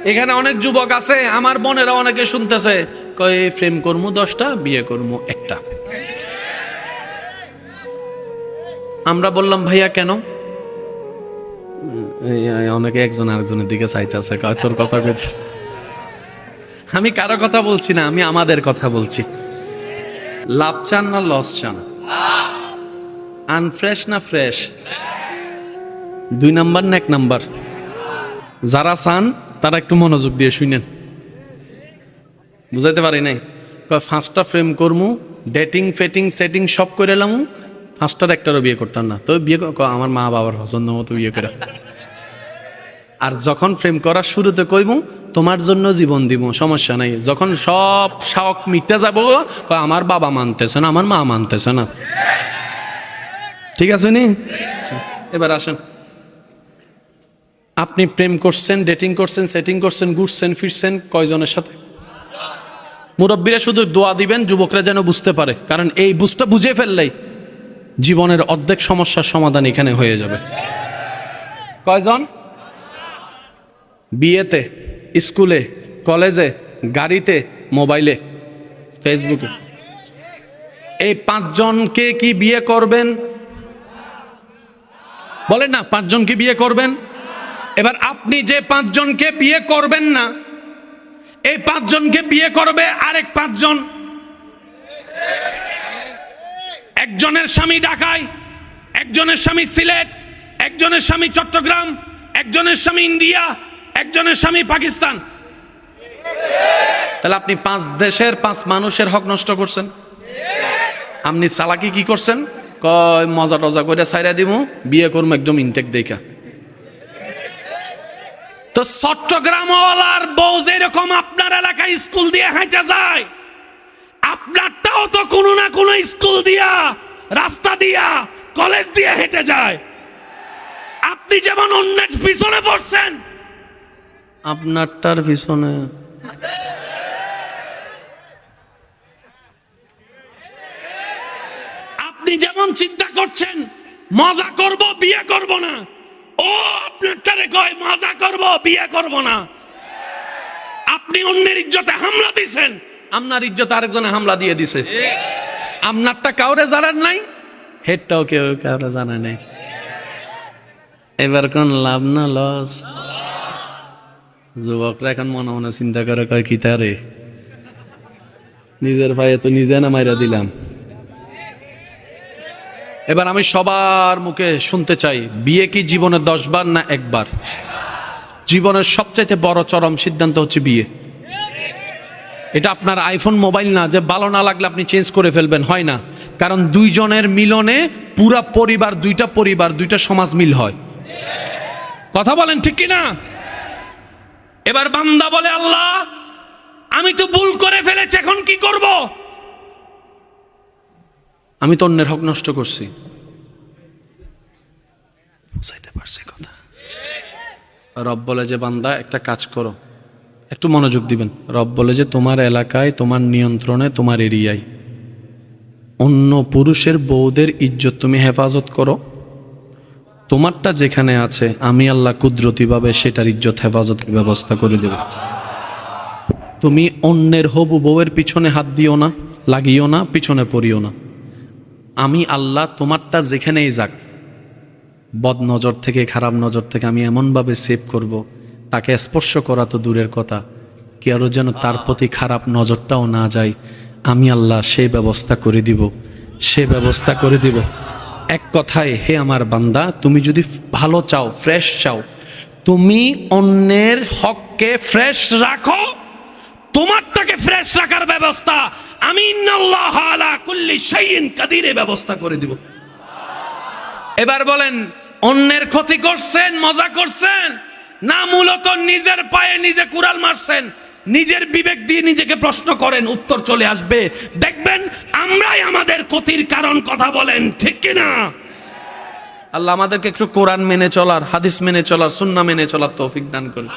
এখানে অনেক যুবক আছে, আমার বোনেরা অনেকে শুনতেছে, কয় প্রেম করমু 10টা, বিয়ে করমু 1টা। আমরা বললাম ভাইয়া কেন? অনেকে একজন আরেকজনের দিকে চাইতেছে, কয় তোর কথা বলছিস। আমি কারো কথা বলছি না, আমি আমাদের কথা বলছি। লাভ চান না লস চান? আনফ্রেশ না ফ্রেশ? 2 নাম্বার না 1 নাম্বার? যারা চান তারা একটু মনোযোগ দিয়ে শুনেন। বুঝাইতে পারি নাই? কয় 5টা প্রেম করমু, ডেটিং ফেটিং সেটিং সব করে এলাম, 5টার একটারও বিয়ে করতাম না। তো বিয়ে আমার মা বাবার পছন্দ মতো বিয়ে করে। আর যখন প্রেম করার শুরুতে কইমু তোমার জন্য জীবন দিব, সমস্যা নাই। যখন সব শখ মিটে যাব, আমার বাবা মানতেছে না, আমার মা মানতেছে না। ঠিক আছে নি? এবার আসেন, আপনি প্রেম করছেন, ডেটিং করছেন, সেটিং করছেন, ঘুরছেন ফিরছেন কয়জনের সাথে? মুরব্বীরা শুধু দোয়া দিবেন যুবকরা যেন বুঝতে পারে, কারণ এই বুঝটা বুঝে ফেললেই জীবনের অর্ধেক সমস্যার সমাধান এখানে হয়ে যাবে। কয়জন? বিয়েতে, স্কুলে, কলেজে, গাড়িতে, মোবাইলে, ফেসবুকে। এই 5 জনকে কি বিয়ে করবেন? বলেন না, 5 জনকে বিয়ে করবেন? এবার আপনি যে 5 জনকে বিয়ে করবেন না, এই 5 জনকে বিয়ে করবে আরেক 5 জন। একজনের স্বামী ঢাকায়, একজনের স্বামী সিলেট, একজনের স্বামী চট্টগ্রাম, একজনের স্বামী ইন্ডিয়া, একজনের স্বামী পাকিস্তান। তাহলে আপনি 5 দেশের 5 মানুষের হক নষ্ট করছেন। আপনি চালাকি কি করছেন? কয় মজা টজা করে ছাইরা দিমু, বিয়ে করবো একদম ইনটেক দেখা। তো চট্টগ্রামওয়ালার বউ যেরকম আপনার এলাকায় স্কুল দিয়ে হাঁটা যায়, আপনারটাও তো কোনো না কোনো স্কুল দিয়া, রাস্তা দিয়া, কলেজ দিয়ে হেঁটে যায়। আপনি যেমন অন্যের পিছনে পড়ছেন, আপনারটার পিছনে। আপনি যেমন চিন্তা করছেন মজা করব বিয়ে করব না, ও আপনারটারে কয় মজা করব বিয়ে করব না। আপনি অন্যের ইজ্জতে হামলা দিয়েছেন, আপনার ইজ্জতে আরেকজনে হামলা দিয়ে দিছে। আপনারটা কাউরে জানার নাই, হেডটাও কেউ কাউরে জানা নাই। এবার কোন লাভ না লস? যুবকরা এখন মনে মনে চিন্তা করে, কয় কি তারে নিজের ভাইয়ে তো নিজে না মাইরা দিলাম। এবার আমি সবার মুখে শুনতে চাই, বিয়ে কি জীবনে 10 বার না 1 বার? জীবনের সবচাইতে বড় চরম সিদ্ধান্ত হচ্ছে বিয়ে। এটা আপনার আইফোন মোবাইল না যে ভালো না লাগলে আপনি চেঞ্জ করে ফেলবেন, হয় না। কারণ 2 জনের মিলনে পুরা পরিবার, 2টা পরিবার, 2টা সমাজ মিল হয়। কথা বলেন ঠিক কি না? এবার বান্দা বলে, আল্লাহ আমি তো ভুল করে ফেলেছি, এখন কি করব? আমি তো অন্যের হক নষ্ট করছি। বুঝাইতে পারছি কথা? রব বলে যে বান্দা একটা কাজ করো, একটু মনোযোগ দিবেন। রব বলে যে তোমার এলাকায়, তোমার নিয়ন্ত্রণে, তোমার এরিয়ায় অন্য পুরুষের বউদের ইজ্জত তুমি হেফাজত করো। তোমারটা যেখানে আছে আমি আল্লাহ কুদরতিভাবে সেটার ইজ্জত হেফাজতের ব্যবস্থা করে দেব। তুমি অন্যের হবু বউয়ের পিছনে হাত দিও না, লাগিও না, পিছনে পড়িও না। আমি আল্লাহ তোমারটা যেখানেই যাক, বদ নজর থেকে, খারাপ নজর থেকে আমি এমনভাবে সেভ করব, তাকে স্পর্শ করা তো দূরের কথা, কি আরো যেন তার প্রতি খারাপ নজরটাও না যায়। আমি আল্লাহ সেই ব্যবস্থা করে দিব, সে ব্যবস্থা করে দিব। এক কথায়, হে আমার বান্দা, তুমি যদি ভালো চাও, ফ্রেশ চাও, তুমি অন্যের হককে ফ্রেশ রাখো, তোমারটাকে ফ্রেশ রাখার ব্যবস্থা আমি ইন্নাল্লাহ আলা কুল্লি শাইইন কাদির ব্যবস্থা করে দিব। এবার বলেন, অন্যের ক্ষতি করছেন, মজা করছেন না মূলত নিজের পায়ে নিজে কুড়াল মারছেন? নিজের বিবেক দিয়ে নিজেকে প্রশ্ন করেন, উত্তর চলে আসবে। দেখবেন আমরাই আমাদের ক্ষতির কারণ। কথা বলেন ঠিক কিনা? আল্লাহ আমাদেরকে একটু কোরআন মেনে চলার, হাদিস মেনে চলার, সুন্নাহ মেনে চলার তৌফিক দান করুন।